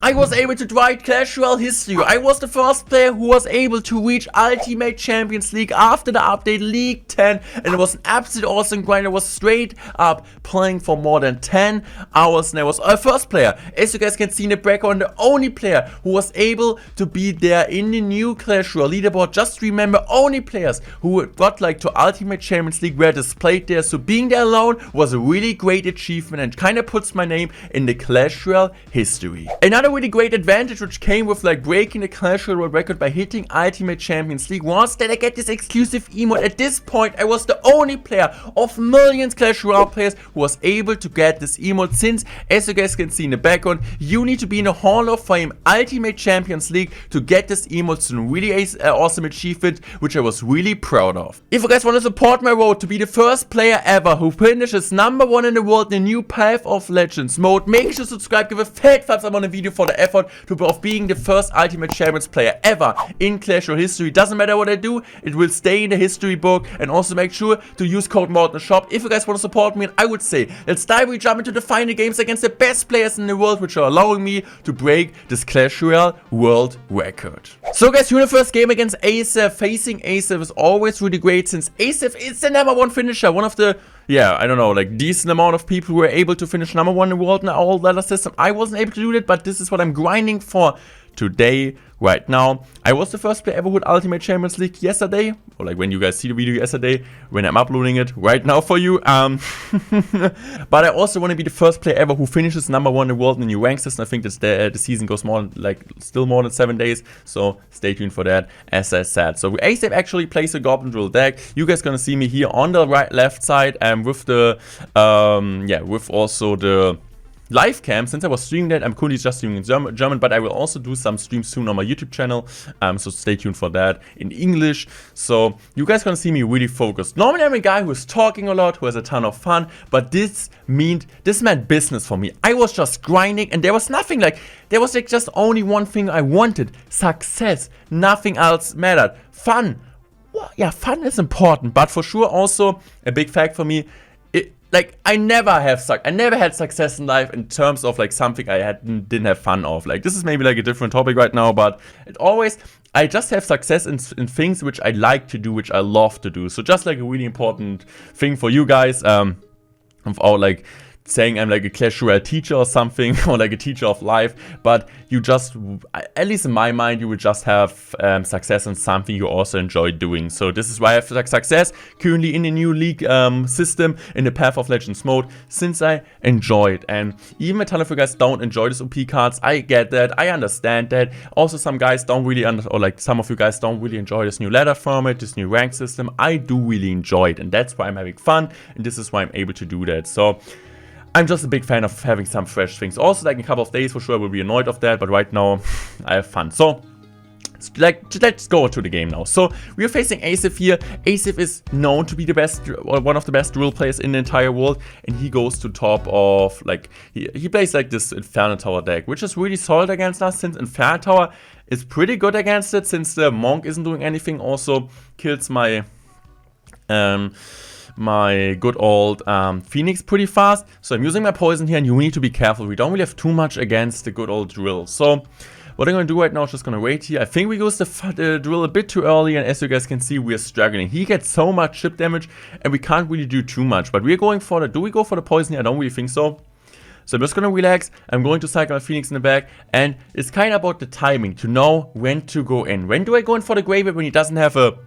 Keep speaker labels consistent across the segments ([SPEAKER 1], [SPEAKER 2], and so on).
[SPEAKER 1] I was able to write Clash Royale history. I was the first player who was able to reach Ultimate Champions League after the update League 10, and it was an absolute awesome grind. I was straight up playing for more than 10 hours, and I was a first player. As you guys can see in the background, the only player who was able to be there in the new Clash Royale leaderboard. Just remember, only players who got like to Ultimate Champions League were displayed there, so being there alone was a really great achievement and kind of puts my name in the Clash Royale history. Another really great advantage which came with like breaking the Clash Royale world record by hitting Ultimate Champions League was that I get this exclusive emote. At this point, I was the only player of millions Clash Royale players who was able to get this emote, since, as you guys can see in the background, you need to be in the Hall of Fame Ultimate Champions League to get this emote. It's a really awesome achievement, which I was really proud of. If you guys want to support my road to be the first player ever who finishes #1 in the world in the new Path of Legends mode, make sure to subscribe, give a fat thumbs up on the video for the effort of being the first Ultimate Champions player ever in Clash Royale history. Doesn't matter what I do, it will stay in the history book. And also make sure to use code MORD in the shop if you guys want to support me. And I would say, let's jump into the final games against the best players in the world, which are allowing me to break this Clash Royale world record. So guys, here in the first game against Asaf. Facing Asaf is always really great, since Asaf is the #1 finisher. One of the, yeah, I don't know, like decent amount of people who were able to finish #1 in the world in our ladder system. I wasn't able to do that, but this is what I'm grinding for today, right now. I was the first player ever with Ultimate Champions League yesterday, or like when you guys see the video yesterday, when I'm uploading it right now for you. But I also want to be the first player ever who finishes #1 in the world in the new rank system. I think that's the season goes still more than 7 days, so stay tuned for that, as I said. So Asaf actually plays a Goblin Drill deck. You guys gonna see me here on the left side, with the with also the live cam. Since I was streaming that, I'm currently just streaming in German, but I will also do some streams soon on my YouTube channel, so stay tuned for that in English. So you guys gonna see me really focused. Normally I'm a guy who is talking a lot, who has a ton of fun, but this meant business for me. I was just grinding, and there was nothing like, there was like just only one thing I wanted: success. Nothing else mattered. Fun. Well, yeah, fun is important, but for sure also a big fact for me, like, I never had success in life in terms of like something I didn't have fun of. Like, this is maybe like a different topic right now, but I just have success in things which I like to do, which I love to do. So just like a really important thing for you guys, without like saying I'm like a Clash Royale teacher or something, or like a teacher of life, but you just, at least in my mind, you will just have success in something you also enjoy doing. So this is why I have success currently in the new league system in the Path of Legends mode, since I enjoy it. And even a ton of you guys don't enjoy these OP cards. I get that, I understand that. Also, some guys don't really some of you guys don't really enjoy this new ladder format, this new rank system. I do really enjoy it, and that's why I'm having fun, and this is why I'm able to do that. So I'm just a big fan of having some fresh things. Also, like in a couple of days, for sure, I will be annoyed of that, but right now, I have fun. So, let's go to the game now. So, we are facing Asaf here. Asaf is known to be the best, or one of the best drill players in the entire world, and he goes to top of, like, he plays like this Inferno Tower deck, which is really solid against us, since Inferno Tower is pretty good against it, since the Monk isn't doing anything. Also, kills my good old Phoenix pretty fast. So I'm using my poison here, and you need to be careful. We don't really have too much against the good old drill. So what I'm going to do right now is just going to wait here. I think we used the drill a bit too early, and as you guys can see, we are struggling. He gets so much chip damage, and we can't really do too much. But we're going for the, do we go for the poison here? I don't really think so. So I'm just going to relax. I'm going to cycle my Phoenix in the back, and it's kind of about the timing to know when to go in. When do I go in for the graveyard? When he doesn't have a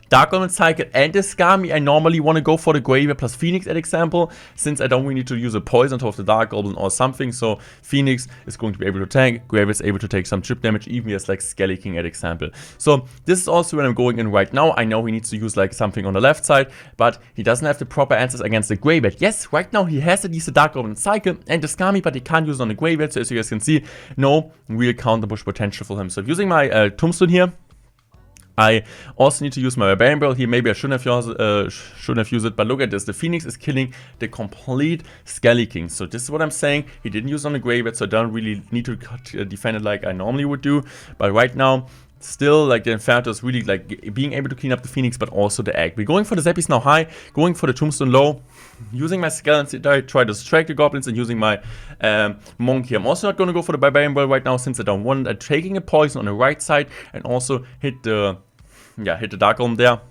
[SPEAKER 1] Dark Golem cycle and the Skami, I normally want to go for the Graveyard plus Phoenix at example, since I don't really need to use a poison on top of the Dark Golem or something. So Phoenix is going to be able to tank, Graveyard is able to take some chip damage, even as like Skelly King at example. So this is also when I'm going in right now. I know he needs to use like something on the left side, but he doesn't have the proper answers against the Graveyard. Yes, right now he has at least the Dark Golem cycle and the Skami, but he can't use it on the Graveyard. So as you guys can see, no real counter push potential for him. So using my Tombstone here, I also need to use my Barbarian Barrel here. Maybe I shouldn't have used it, but look at this. The Phoenix is killing the complete Skelly King. So this is what I'm saying. He didn't use it on the Graveyard, so I don't really need to defend it like I normally would do. But right now, still, like, the Inferno is really, like, being able to clean up the Phoenix, but also the Egg. We're going for the Zappies now high, going for the Tombstone low, using my Skeletons to try to distract the Goblins, and using my Monk here. I'm also not going to go for the Barbarian Ball right now, since I don't want it. I'm taking a poison on the right side, and also hit the Dark Golem there.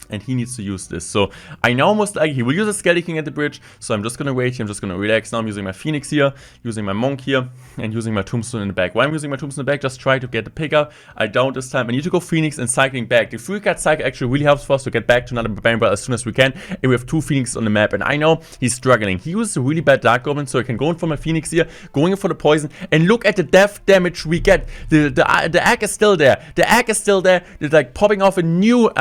[SPEAKER 1] And he needs to use this. So I know most likely he will use a Skeleton King at the bridge. So I'm just going to wait here. I'm just going to relax now. I'm using my Phoenix here, using my Monk here, and using my Tombstone in the back. Why I'm using my Tombstone in the back? Just try to get the pickup. I don't this time. I need to go Phoenix and cycling back. The 3-card cycle actually really helps for us to get back to another Barbarian Ball as soon as we can. And we have 2 Phoenixes on the map. And I know he's struggling. He uses a really bad Dark Goblin. So I can go in for my Phoenix here, going in for the poison. And look at the death damage we get. The Egg is still there. The Egg is still there. It's like popping off a new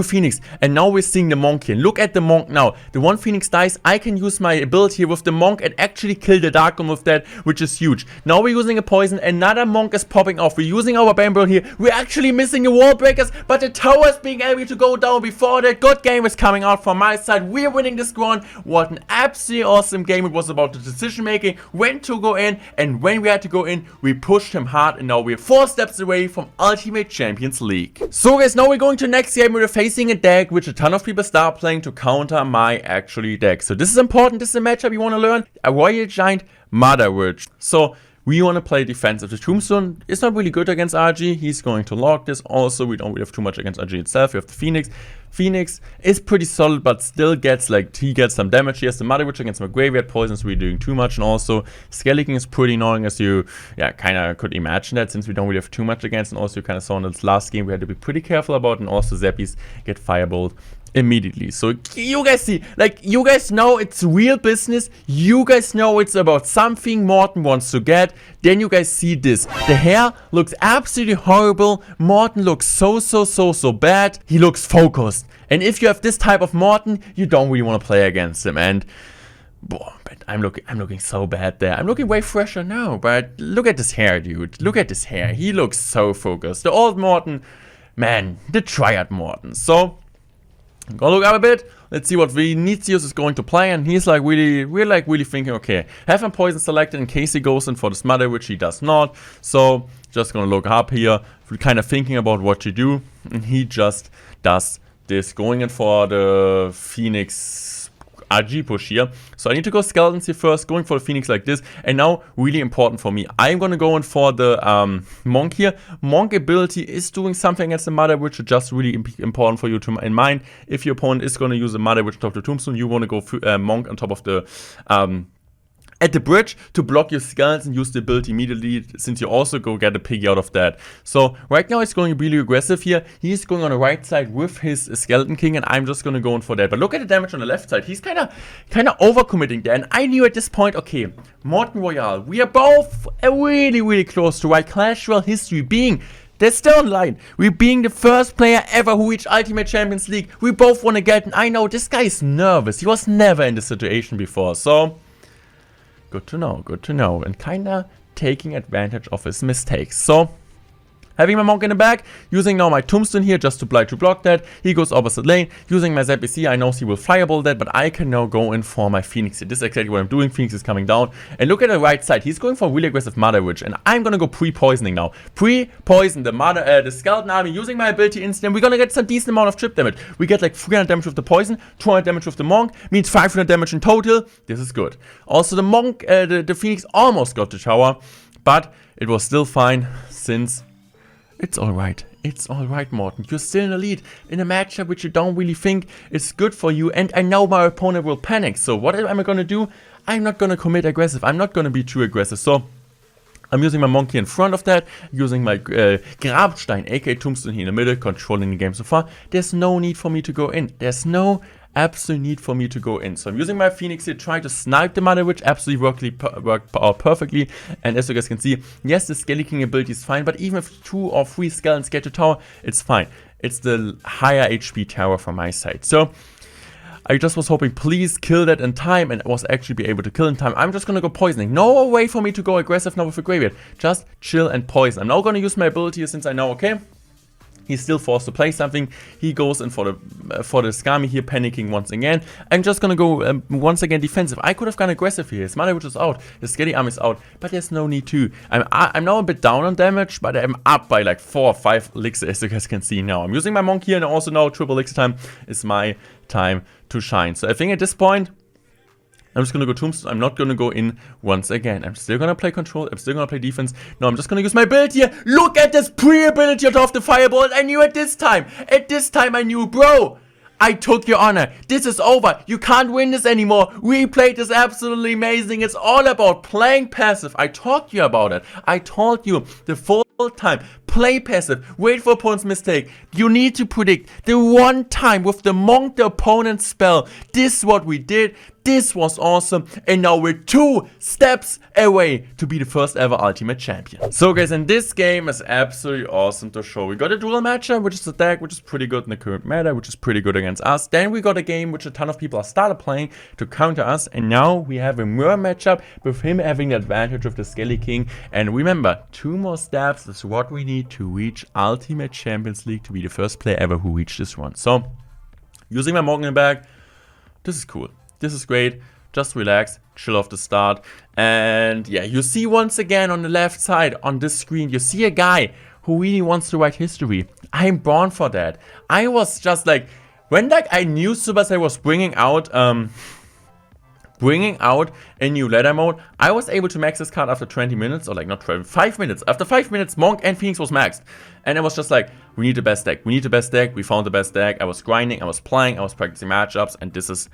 [SPEAKER 1] Phoenix, and now we're seeing the Monk here. Look at the Monk now. The one Phoenix dies. I can use my ability here with the Monk and actually kill the Dark Golem with that, which is huge. Now we're using a poison. Another Monk is popping off. We're using our Barbarian Ball here. We're actually missing the wall breakers, but the tower is being able to go down before that. Good game is coming out from my side. We're winning this round. What an absolutely awesome game. It was about the decision making, when to go in, and when we had to go in, we pushed him hard, and now we're 4 steps away from Ultimate Champions League. So guys, now we're going to next game. We're facing a deck which a ton of people start playing to counter my actually deck. So this is important. This is a matchup you want to learn. A Royal Giant Mother Witch. So we want to play defensive. The Tombstone is not really good against RG. He's going to lock this. Also, we don't really have too much against RG itself. We have the Phoenix. Phoenix is pretty solid, but still gets, like, he gets some damage. He has the Mother Witch against my Graveyard Poisons. We're doing too much. And also, Skeleton King is pretty annoying, as you, kind of could imagine that, since we don't really have too much against. And also, you kind of saw in this last game, we had to be pretty careful about. And also, Zappies get Firebolt immediately. So you guys see, like, you guys know it's real business. You guys know it's about something Morten wants to get. Then you guys see this. The hair looks absolutely horrible. Morten looks so bad. He looks focused. And if you have this type of Morten, you don't really want to play against him. And boy, but I'm looking so bad there. I'm looking way fresher now, but look at this hair, dude. Look at this hair. He looks so focused. The old Morten, man, the Triad Morten. So go look up a bit. Let's see what Vinicius is going to play, and he's like really thinking, okay, have him poison selected in case he goes in for the Smother, which he does not. So just gonna look up here, kind of thinking about what to do, and he just does this, going in for the Phoenix RG push here. So I need to go Skeletons here first, going for the Phoenix like this. And now, really important for me, I'm gonna go in for the Monk here. Monk ability is doing something against the Mother Witch, just really important for you to in mind. If your opponent is gonna use a Mother Witch on top of the Tombstone, you wanna go Monk on top of the at the bridge to block your skeletons and use the ability immediately, since you also go get a piggy out of that. So right now he's going really aggressive here. He's going on the right side with his Skeleton King, and I'm just going to go in for that. But look at the damage on the left side. He's kind of overcommitting there. And I knew at this point, okay, Morten Royale, we are both really close to our Clash Royale history being... They're still online. We're being the first player ever who reached Ultimate Champions League. We both want to get, and I know this guy is nervous. He was never in this situation before. So... good to know, and kinda taking advantage of his mistakes. So, having my Monk in the back, using now my Tombstone here just to block that. He goes opposite lane, using my ZBC. I know he will Fireball that, but I can now go in for my Phoenix here. This is exactly what I'm doing. Phoenix is coming down, and look at the right side. He's going for a really aggressive Mother Witch, and I'm gonna go pre-poisoning now. Pre-poison the Skeleton Army using my ability instant. We're gonna get some decent amount of trip damage. We get like 300 damage with the poison, 200 damage with the Monk, means 500 damage in total. This is good. Also, the Monk, the Phoenix almost got the tower, but it was still fine, since it's alright. It's alright, Morten. You're still in the lead in a matchup which you don't really think is good for you. And I know my opponent will panic. So what am I going to do? I'm not going to commit aggressive. I'm not going to be too aggressive. So I'm using my Monkey in front of that. Using my Grabstein, aka Tombstone here in the middle. Controlling the game so far. There's no need for me to go in. There's no absolute need for me to go in. So I'm using my Phoenix here, trying to snipe the Mother Witch. Absolutely worked out perfectly. And as you guys can see, yes, the Skeleton King ability is fine, but even if 2 or 3 skeletons get to tower, it's fine. It's the higher HP tower from my side. So I just was hoping, please kill that in time, and was actually be able to kill in time. I'm just gonna go poisoning. No way for me to go aggressive now with the Graveyard. Just chill and poison. I'm now gonna use my ability, since I know, okay, He's still forced to play something. He goes in for the Skami here, panicking once again. I'm just gonna go once again defensive. I could have gone aggressive here. His Mother Witch is out. His Skelly Arm is out. But there's no need to. I'm now a bit down on damage, but I'm up by like 4 or 5 elixir, as you guys can see now. I'm using my Monk here, and also now triple elixir time is my time to shine. So I think at this point, I'm just going to go Tombstone. I'm not going to go in once again. I'm still going to play control. I'm still going to play defense. No, I'm just going to use my build here. Look at this pre-ability of the Fireball. I knew at this time. At this time I knew, bro. I took your honor. This is over. You can't win this anymore. We played this absolutely amazing. It's all about playing passive. I talked to you about it. I told you the full time. Play passive. Wait for opponent's mistake. You need to predict the one time with the Monk the opponent's spell. This is what we did. This was awesome. And now we're 2 steps away to be the first ever Ultimate Champion. So guys, and this game is absolutely awesome to show. We got a dual matchup, which is a deck which is pretty good in the current meta, which is pretty good against us. Then we got a game which a ton of people have started playing to counter us. And now we have a mirror matchup with him having the advantage of the Skelly King. And remember, 2 more steps is what we need to reach Ultimate Champions League, to be the first player ever who reached this one. So, using my Monk in the back, this is cool. This is great. Just relax, chill off the start. And yeah, you see once again on the left side on this screen, you see a guy who really wants to write history. I'm born for that. I was just like, when like I knew Supercell was bringing out a new ladder mode, I was able to max this card after 20 minutes, or like not 12, 5 minutes. After 5 minutes, Monk and Phoenix was maxed. And I was just like, we need the best deck. We need the best deck. We found the best deck. I was grinding, I was playing, I was practicing matchups, and this is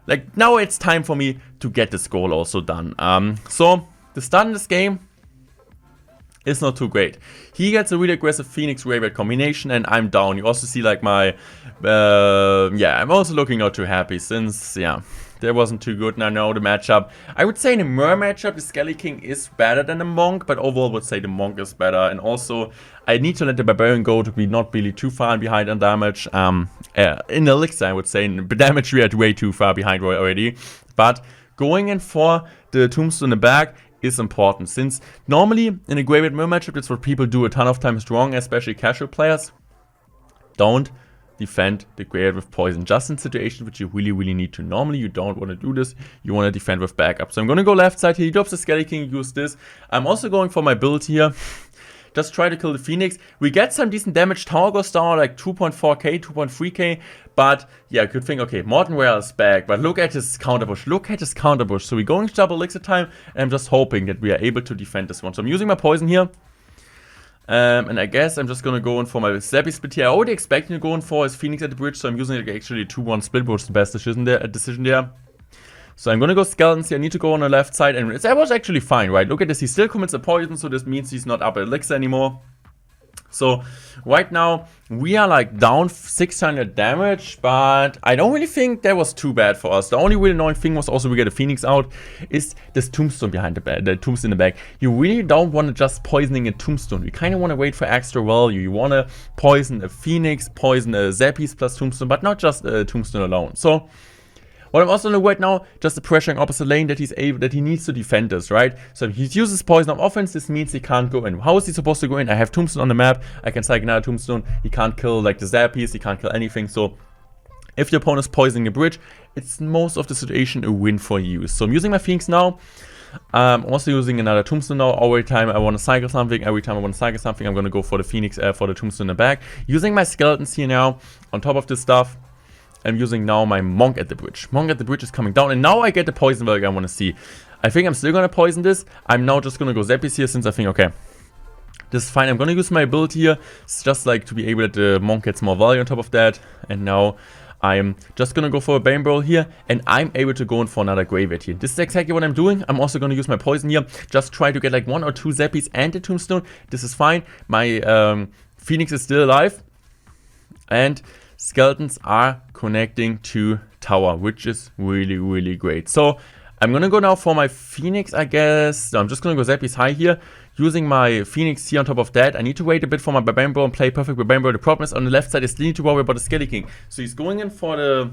[SPEAKER 1] like, now it's time for me to get this goal also done. So, the start in this game is not too great. He gets a really aggressive Phoenix Graveyard combination, and I'm down. You also see like my, yeah, I'm also looking not too happy since, yeah, that wasn't too good. Now, no, the matchup. I would say in a mirror matchup, the Skelly King is better than the Monk, but overall would say the Monk is better. And also, I need to let the Barbarian go to be not really too far behind on damage. In Elixir, I would say, in damage we are way too far behind already. But going in for the Tombstone in the back is important, since normally in a Graveyard mirror matchup, that's what people do a ton of times wrong, especially casual players. Don't defend the Graveyard with poison, just in situations which you really need to. Normally you don't want to do this, you want to defend with backup. So I'm going to go left side here. He drops the Skelly King, use this. I'm also going for my build here. Just try to kill the Phoenix. We get some decent damage. Tower goes down like 2.4k, 2.3k. But yeah, good thing. Okay, Morton Royale is back. But look at his counterpush. Look at his counterpush. So we're going to double elixir time. And I'm just hoping that we are able to defend this one. So I'm using my poison here. And I guess I'm just going to go in for my Zappy split here. I already expected to go in for his Phoenix at the bridge. So I'm using like actually a 2-1 split, which is the best decision there. So I'm going to go Skeletons here. I need to go on the left side. And that was actually fine, right? Look at this. He still commits a poison. So this means he's not up at elixir anymore. So right now we are like down 600 damage, but I don't really think that was too bad for us. The only really annoying thing was also we get a Phoenix out is this Tombstone behind the Tombstone in the back. You really don't want to just poisoning a Tombstone. You kind of want to wait for extra value. You want to poison a Phoenix, poison a Zappies plus Tombstone, but not just a Tombstone alone. So what I'm also doing right now, just the pressuring opposite lane that he needs to defend this, right? So if he uses poison on offense, this means he can't go in. How is he supposed to go in? I have Tombstone on the map. I can psych another Tombstone. He can't kill like the Zappies. He can't kill anything. So if the opponent is poisoning a bridge, it's most of the situation a win for you. So I'm using my Phoenix now. I'm also using another Tombstone now. Every time I want to cycle something, I'm going to go for the Phoenix, for the Tombstone in the back. Using my Skeletons here now on top of this stuff. I'm using now my Monk at the bridge. Monk at the bridge is coming down, and now I get the poison value I want to see. I think I'm still going to poison this. I'm now just going to go Zappies here, since I think, okay, this is fine. I'm going to use my ability here. It's just like to be able that the Monk gets more value on top of that. And now I'm just going to go for a Bane Brawl here, and I'm able to go in for another Graveyard here. This is exactly what I'm doing. I'm also going to use my poison here. Just try to get like 1 or 2 Zappies and the Tombstone. This is fine. My Phoenix is still alive. And Skeletons are connecting to tower, which is really great. So I'm gonna go now for my Phoenix, I guess. No, I'm just gonna go Zappies high here, using my Phoenix here on top of that. I need to wait a bit for my Barbarian Bro and play perfect Barbarian Bro. The problem is on the left side, I still need to worry about the Skelly King. So he's going in for the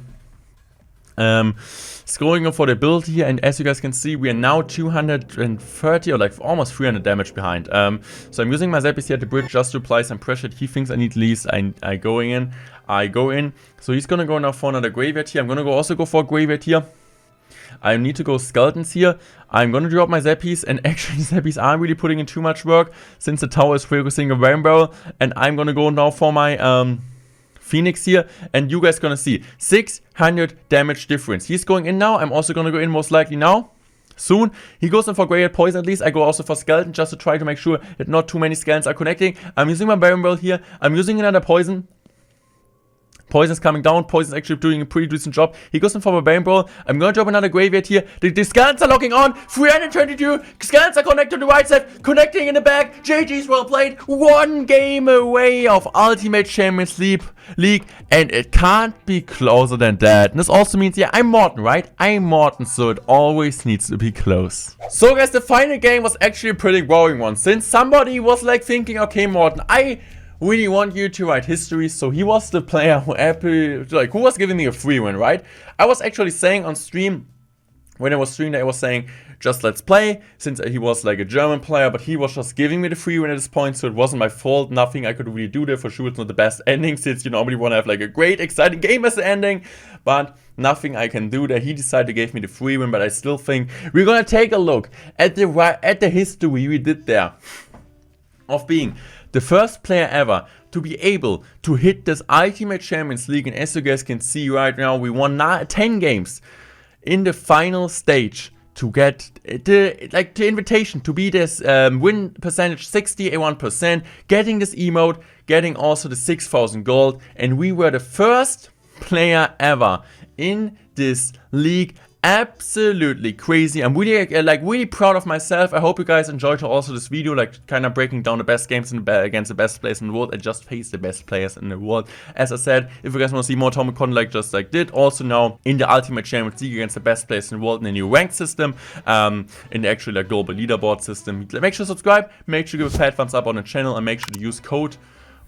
[SPEAKER 1] Scrolling for the build here, and as you guys can see, we are now 230 or like almost 300 damage behind. So I'm using my Zappies here at the bridge just to apply some pressure. He thinks I need leaves. I go in. So he's gonna go now for another graveyard here. I'm gonna also go for a graveyard here. I need to go skeletons here. I'm gonna drop my Zappies, and actually Zappies aren't really putting in too much work since the tower is focusing a Rain Barrel. And I'm gonna go now for my Phoenix here, and you guys gonna see 600 damage difference. He's going in now. I'm also gonna go in most likely now. Soon. He goes in for Graveyard Poison at least. I go also for Skeleton just to try to make sure that not too many skeletons are connecting. I'm using my Baron Barrel here. I'm using another Poison. Poison's coming down. Poison's actually doing a pretty decent job. He goes in for a Bane Brawl. I'm gonna drop another Graveyard here. The skeletons are locking on. 322. Skeletons are connected to the right side. Connecting in the back. JG's well played. 1 game away of Ultimate Champions League. And it can't be closer than that. And this also means, yeah, I'm Morton, right? I'm Morton, so it always needs to be close. So guys, the final game was actually a pretty boring one. Since somebody was like thinking, okay, Morton, I really want you to write history. So he was the player who was giving me a free win, right? I was actually saying on stream, when I was streaming, I was saying, just let's play, since he was like a German player, but he was just giving me the free win at this point, so it wasn't my fault. Nothing I could really do there. For sure, it's not the best ending, since you normally want to have like a great, exciting game as the ending, but nothing I can do there. He decided to give me the free win, but I still think we're gonna take a look at the history we did there of being the first player ever to be able to hit this Ultimate Champions League. And as you guys can see right now, we won 10 games in the final stage to get the invitation to be this win percentage 61%, getting this emote, getting also the 6,000 gold. And we were the first player ever in this league. Absolutely crazy. I'm really really proud of myself. I hope you guys enjoyed also this video, like kind of breaking down the best games against the best players in the world. I just faced the best players in the world. As I said, if you guys want to see more Atomic content like just like did, also now in the Ultimate Champions League against the best players in the world in the new ranked system, in the actual global leaderboard system. Make sure to subscribe, make sure to give a fat thumbs up on the channel, and make sure to use code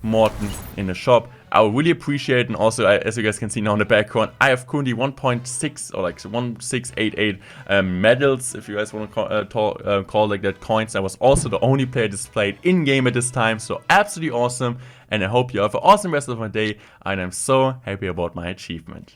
[SPEAKER 1] Morton in the shop. I would really appreciate it. And also, as you guys can see now in the background, I have currently 1.6 or like 1688 medals, if you guys want to call like that, coins. I was also the only player displayed in game at this time, so absolutely awesome. And I hope you have an awesome rest of my day, and I'm so happy about my achievement.